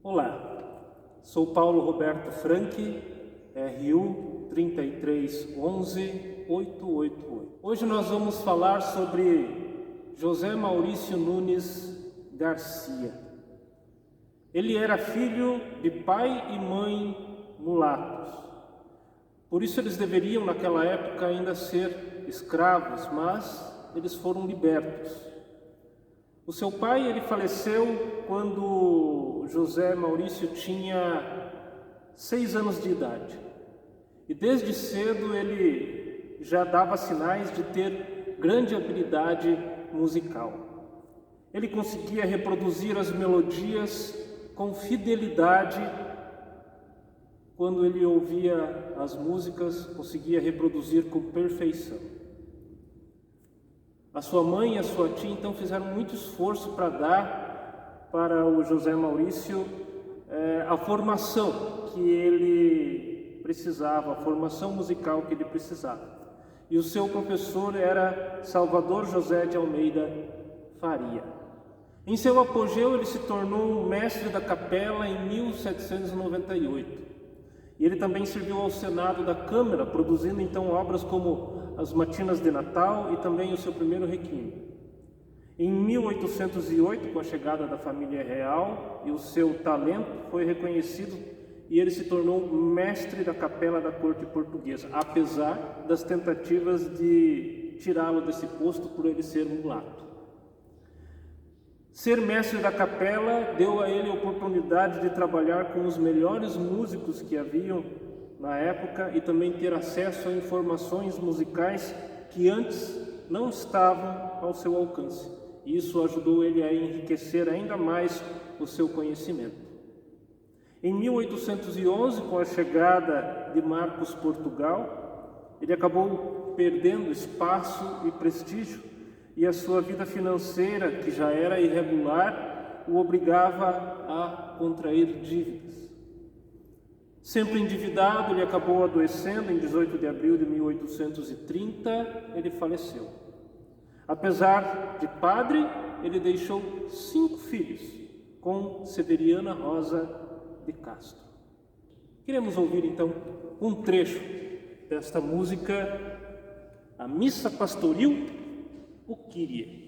Olá, sou Paulo Roberto Franchi, RU 3311888. Hoje nós vamos falar sobre José Maurício Nunes Garcia. Ele era filho de pai e mãe mulatos. Por isso eles deveriam naquela época ainda ser escravos, mas eles foram libertos. O seu pai ele faleceu quando José Maurício tinha 6 anos de idade. E desde cedo ele já dava sinais de ter grande habilidade musical. Ele conseguia reproduzir as melodias com fidelidade. Quando ele ouvia as músicas, conseguia reproduzir com perfeição. A sua mãe e a sua tia então fizeram muito esforço para dar para o José Maurício a formação que ele precisava, a formação musical que ele precisava. E o seu professor era Salvador José de Almeida Faria. Em seu apogeu ele se tornou mestre da capela em 1798. E ele também serviu ao Senado da Câmara, produzindo então obras como as Matinas de Natal e também o seu primeiro requiem. Em 1808, com a chegada da família real, e o seu talento foi reconhecido e ele se tornou mestre da capela da corte portuguesa, apesar das tentativas de tirá-lo desse posto por ele ser mulato. Ser mestre da capela deu a ele a oportunidade de trabalhar com os melhores músicos que haviam na época e também ter acesso a informações musicais que antes não estavam ao seu alcance. E isso ajudou ele a enriquecer ainda mais o seu conhecimento. Em 1811, com a chegada de Marcos Portugal, ele acabou perdendo espaço e prestígio, e a sua vida financeira, que já era irregular, o obrigava a contrair dívidas. Sempre endividado, ele acabou adoecendo. Em 18 de abril de 1830, ele faleceu. Apesar de padre, ele deixou 5 filhos, com Severiana Rosa de Castro. Queremos ouvir então um trecho desta música, a Missa Pastoril, o Kyrie.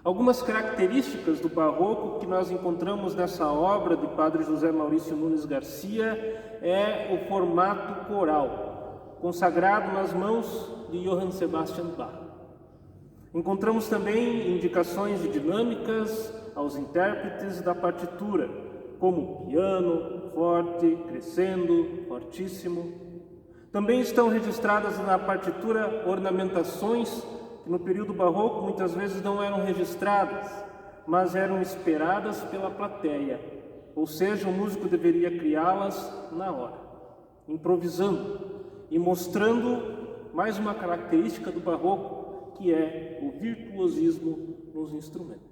Algumas características do barroco que nós encontramos nessa obra de Padre José Maurício Nunes Garcia é o formato coral, consagrado nas mãos de Johann Sebastian Bach. Encontramos também indicações de dinâmicas aos intérpretes da partitura, como piano, forte, crescendo, fortíssimo. Também estão registradas na partitura ornamentações que no período barroco muitas vezes não eram registradas, mas eram esperadas pela plateia, ou seja, o músico deveria criá-las na hora, improvisando e mostrando mais uma característica do barroco, que é o virtuosismo nos instrumentos.